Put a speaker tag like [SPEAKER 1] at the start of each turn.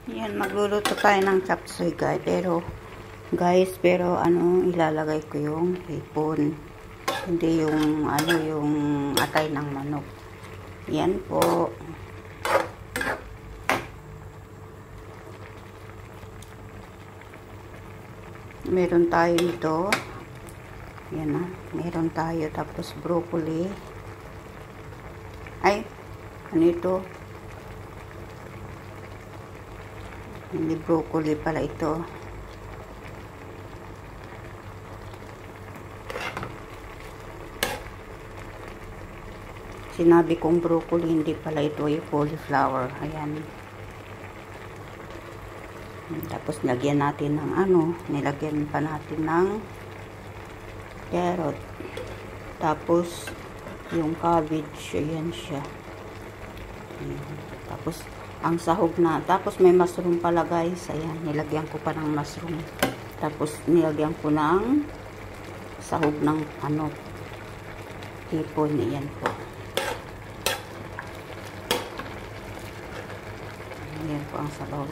[SPEAKER 1] Yan, magluluto tayo ng chop suey guys, pero ano, ilalagay ko yung hipon. Hindi yung ano, yung atay ng manok. Yan po. Meron tayo nito. Yan na, meron tayo. Tapos broccoli. Ay, ano ito? Hindi broccoli pala ito. Sinabi kong broccoli, hindi pala ito yung cauliflower. Ayan. Tapos lagyan natin ng ano, nilagyan pa natin ng carrot. Tapos yung cabbage, ayan siya. Ayan. Tapos ang sahog na. Tapos may mushroom pala guys. Ayan, nilagyan ko pa ng mushroom. Tapos nilagyan ko ng sahog ng ano, hipon. Ayan po. Ayan po ang sabaw.